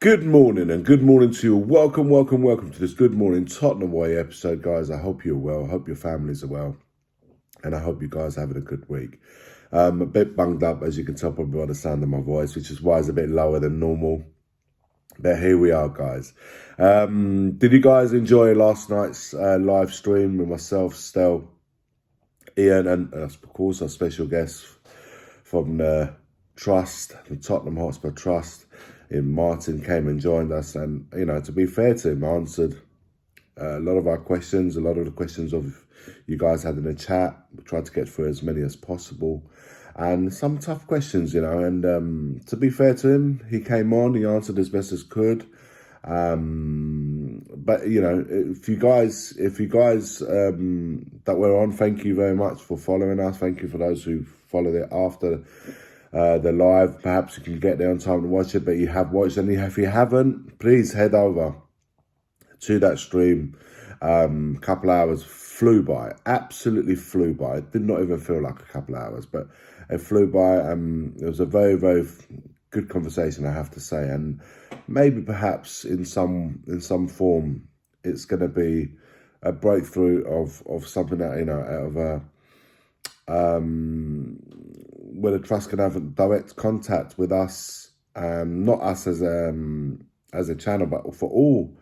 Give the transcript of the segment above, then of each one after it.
Good morning and good morning to you. Welcome to this Good Morning Tottenham Way episode, guys. I hope you're well. I hope your families are well. And I hope you guys are having a good week. A bit bunged up, as you can tell probably by the sound of my voice, which is why it's a bit lower than normal. But here we are, guys. Did you guys enjoy last night's live stream with myself, Stel, Ian, and of course our special guest from the Trust, the Tottenham Hotspur Trust? Martin came and joined us, and to be fair to him, answered a lot of our questions, a lot of the questions of you guys had in the chat. We tried to get through as many as possible, and some tough questions, and to be fair to him, he came on, he answered as best as could. But if you guys that were on, thank you very much for following us. Thank you for those who followed it after the live. Perhaps you can get there on time to watch it, but you have watched, and if you haven't, please head over to that stream. Couple hours flew by, absolutely flew by. It did not even feel like a couple of hours, but it flew by. It was a very, very good conversation, I have to say, and maybe perhaps in some form it's going to be a breakthrough of something that out of a where the trust can have direct contact with us, not us as a channel, but for all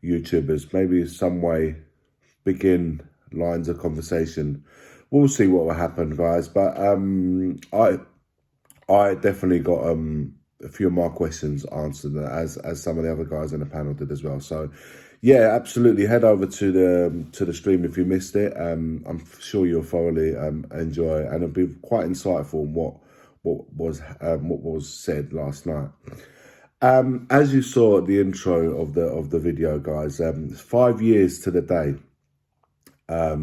YouTubers, maybe some way begin lines of conversation. We'll see what will happen, guys. But I definitely got a few more questions answered, as some of the other guys in the panel did as well. So yeah, absolutely. Head over to the stream if you missed it. I'm sure you'll thoroughly enjoy, and it'll be quite insightful on what was said last night. As you saw at the intro of the video, guys, 5 years to the day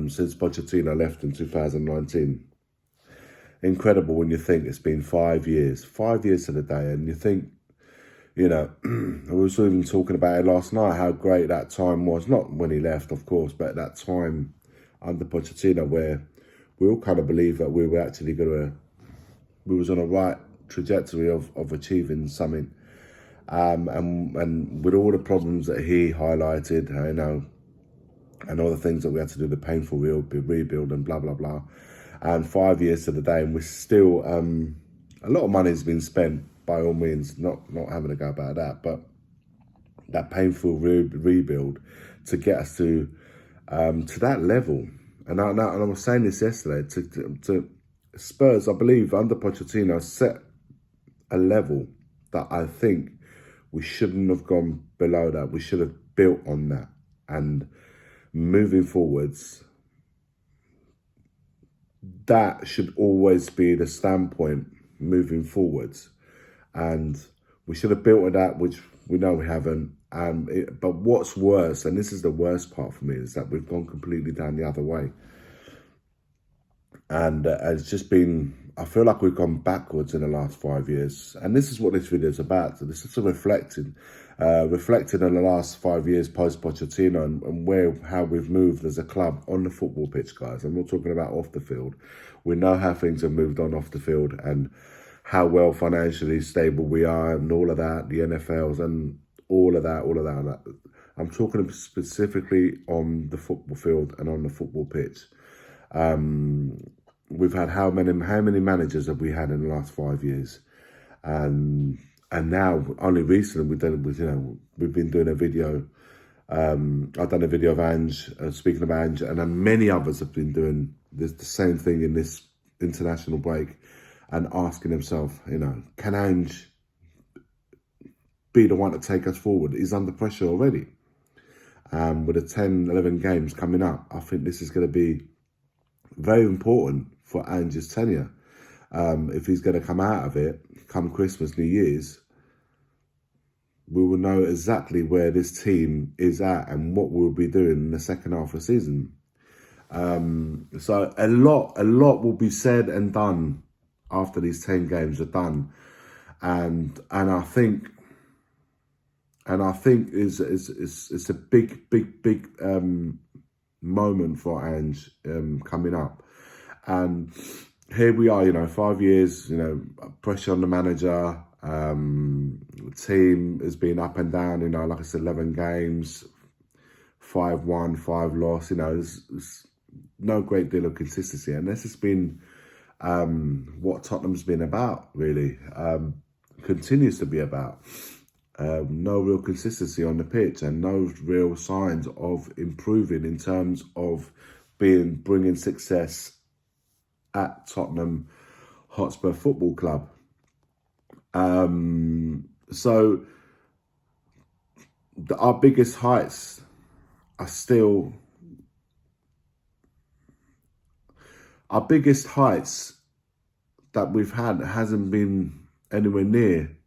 since Pochettino left in 2019. Incredible when you think it's been 5 years. 5 years to the day, and you think, we were even talking about it last night, how great that time was. Not when he left, of course, but that time under Pochettino, where we all kind of believed that we were actually we was on a right trajectory of achieving something. And with all the problems that he highlighted, and all the things that we had to do, the painful rebuild and blah, blah, blah. And 5 years to the day, and we're still, a lot of money has been spent, by all means, not having a go about that, but that painful rebuild to get us to that level. And I was saying this yesterday, to Spurs, I believe, under Pochettino, set a level that I think we shouldn't have gone below that. We should have built on that. And moving forwards, that should always be the standpoint moving forwards. And we should have built on that, which we know we haven't. But what's worse, and this is the worst part for me, is that we've gone completely down the other way. And it's just been, I feel like we've gone backwards in the last 5 years. And this is what this video is about. So this is reflecting on the last 5 years post-Pochettino and how we've moved as a club on the football pitch, guys. I'm not talking about off the field. We know how things have moved on off the field and how well financially stable we are and all of that, the NFLs and all of that. I'm talking specifically on the football field and on the football pitch. We've had how many managers have we had in the last 5 years? And now, only recently, we've been doing a video. I've done a video of Ange, speaking of Ange, and then many others have been doing the same thing in this international break and asking themselves, can Ange be the one to take us forward? He's under pressure already. With the 10, 11 games coming up, I think this is going to be very important for Ange's tenure. If he's going to come out of it, come Christmas, New Year's, we will know exactly where this team is at and what we'll be doing in the second half of the season. So a lot will be said and done after these 10 games are done. And I think it's a big moment for Ange coming up. And here we are, 5 years, pressure on the manager, The team has been up and down, like I said, 11 games, 5 won, 5 lost, there's no great deal of consistency. And this has been what Tottenham's been about, really, continues to be about. No real consistency on the pitch and no real signs of improving in terms of bringing success at Tottenham Hotspur Football Club. So our biggest heights are still... Our biggest heights that we've had hasn't been anywhere near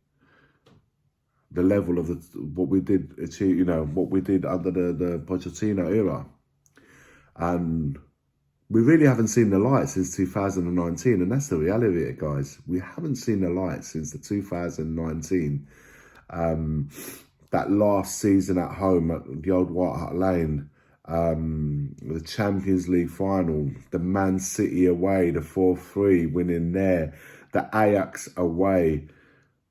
the level of what we did achieve, what we did under the Pochettino era. And we really haven't seen the light since 2019, and that's the reality of it, guys. We haven't seen the light since the 2019, that last season at home at the old White Hart Lane, the Champions League final, the Man City away, the 4-3 winning there, the Ajax away.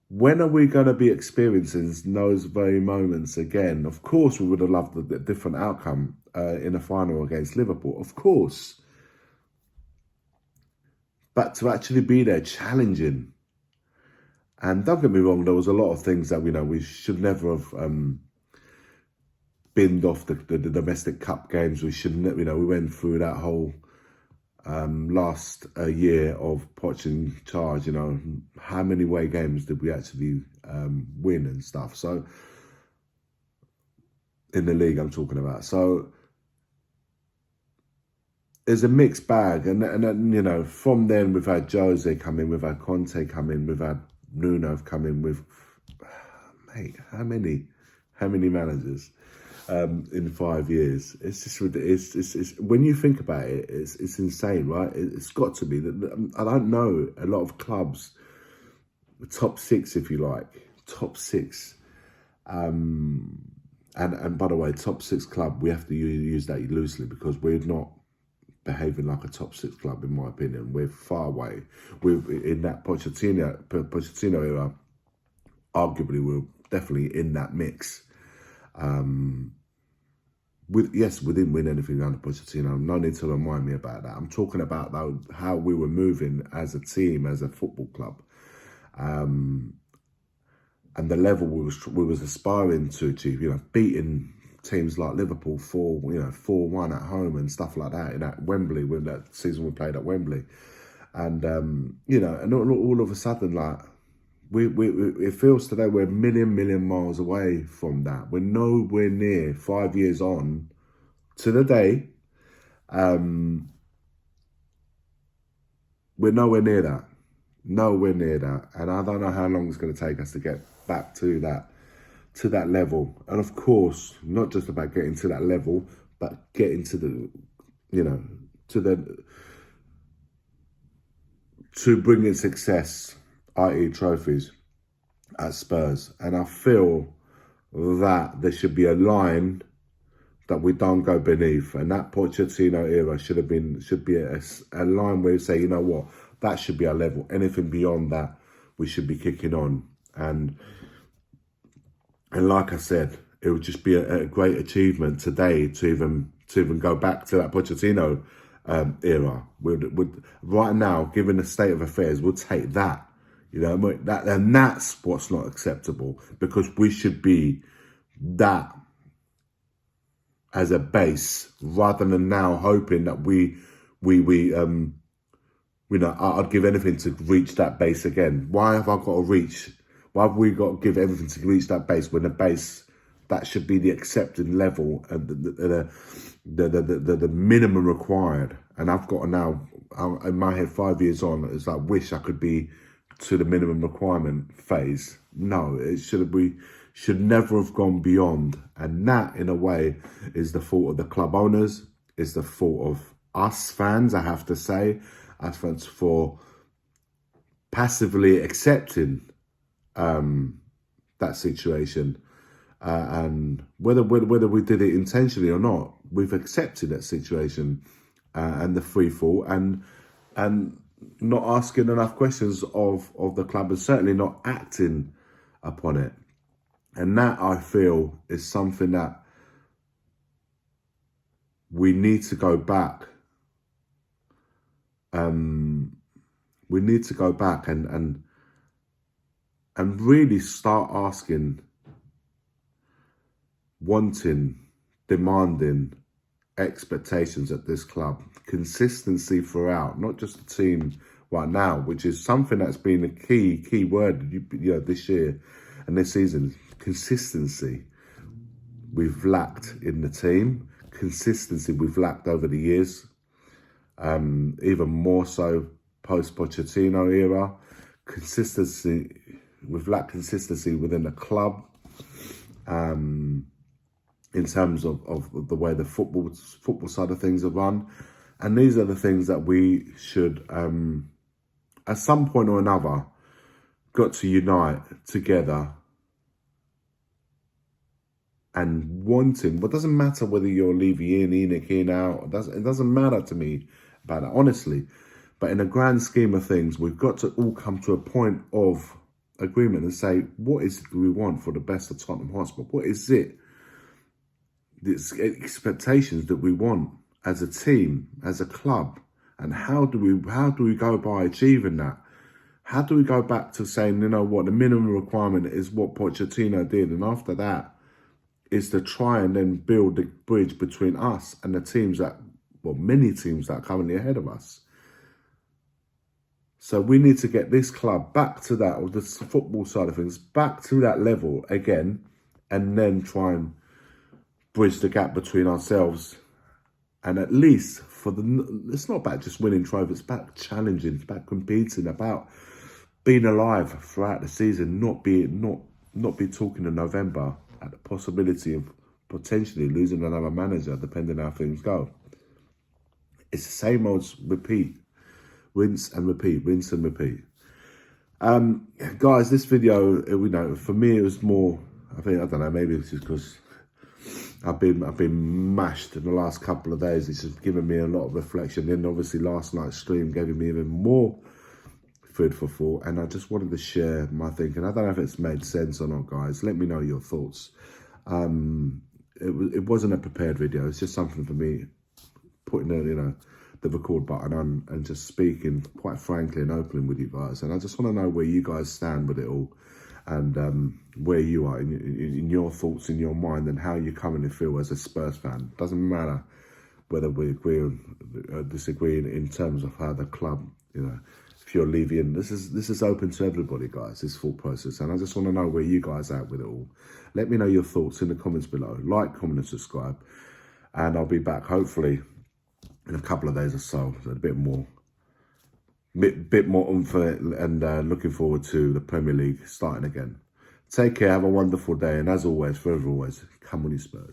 When are we going to be experiencing those very moments again? Of course, we would have loved a different outcome in the final against Liverpool, of course. But to actually be there challenging, and don't get me wrong, there was a lot of things that we should never have binned off the domestic cup games. We shouldn't, we went through that whole last year of Poch in charge. How many away games did we actually win and stuff? So in the league, I'm talking about. So there's a mixed bag, and from then we've had Jose come in, we've had Conte come in, we've had Nuno come in. With mate, how many managers in 5 years? It's just it's when you think about it, it's insane, right? It's got to be that. I don't know a lot of clubs, top 6 if you like, top 6. And by the way, top 6 club, we have to use that loosely because we're not behaving like a top 6 club, in my opinion. We're far away. We're in that Pochettino era. Arguably, we're definitely in that mix. We didn't win anything under Pochettino. No need to remind me about that. I'm talking about though how we were moving as a team, as a football club, and the level we was aspiring to achieve. Beating teams like Liverpool 4-1 at home and stuff like that in at Wembley, when that season we played at Wembley, and and all of a sudden, like it feels today we're a million miles away from that. We're nowhere near 5 years on to the day. We're nowhere near that, and I don't know how long it's going to take us to get back to that level. And of course, not just about getting to that level, but getting to to bringing success, i.e. trophies at Spurs. And I feel that there should be a line that we don't go beneath, and that Pochettino era should be a line where you say, you know what, that should be our level. Anything beyond that, we should be kicking on. And like I said, it would just be a great achievement today to even go back to that Pochettino era. Right now, given the state of affairs, we'll take that. And that's what's not acceptable, because we should be that as a base, rather than now hoping that I'd give anything to reach that base again. Why have we got to give everything to reach that base, when the base, that should be the accepted level and the minimum required? And I've got to now, in my head, 5 years on, is I wish I could be to the minimum requirement phase. No, we should never have gone beyond. And that, in a way, is the fault of the club owners. It's the fault of us fans, I have to say, as fans, for passively accepting that situation. And whether we did it intentionally or not, we've accepted that situation and the free fall. And not asking enough questions of the club, and certainly not acting upon it. And that, I feel, is something that we need to go back. We need to go back and really start asking, wanting, demanding expectations at this club. Consistency throughout, not just the team right now, which is something that's been a key word, this year and this season. Consistency we've lacked in the team. Consistency we've lacked over the years. Even more so post-Pochettino era. Consistency, we've lacked consistency within the club. In terms of the way the football side of things are run. And these are the things that we should, at some point or another, got to unite together and wanting. Well, it doesn't matter whether you're Levy in, Enoch in, out. It doesn't matter to me about that, honestly. But in the grand scheme of things, we've got to all come to a point of agreement and say, what is it we want for the best of Tottenham Hotspur? What is it? The expectations that we want as a team, as a club, and how do we go by achieving that? How do we go back to saying, you know what, the minimum requirement is what Pochettino did, and after that is to try and then build the bridge between us and the teams that, well, many teams that are currently ahead of us. So we need to get this club back to that, or the football side of things, back to that level again, and then try and bridge the gap between ourselves. And at least it's not about just winning trophies, it's about challenging, it's about competing, about being alive throughout the season, not be talking in November at the possibility of potentially losing another manager, depending on how things go. It's the same old repeat, rinse and repeat, rinse and repeat. Guys, this video, for me, it was more, I don't know, maybe it's just because I've been mashed in the last couple of days. It's just given me a lot of reflection. Then obviously last night's stream gave me even more food for thought, and I just wanted to share my thinking. I don't know if it's made sense or not, guys. Let me know your thoughts. It wasn't a prepared video. It's just something for me, putting the record button on and just speaking quite frankly and openly with you guys. And I just want to know where you guys stand with it all, and where you are in your thoughts, in your mind, and how you currently feel as a Spurs fan. Doesn't matter whether we agree or disagree in terms of how the club, if you're leaving, this is open to everybody, guys, this thought process. And I just want to know where you guys are at with it all. Let me know your thoughts in the comments below. Like, comment, and subscribe. And I'll be back, hopefully, in a couple of days or so, a bit more oomph, and looking forward to the Premier League starting again. Take care, have a wonderful day, and as always, forever always, come on you Spurs.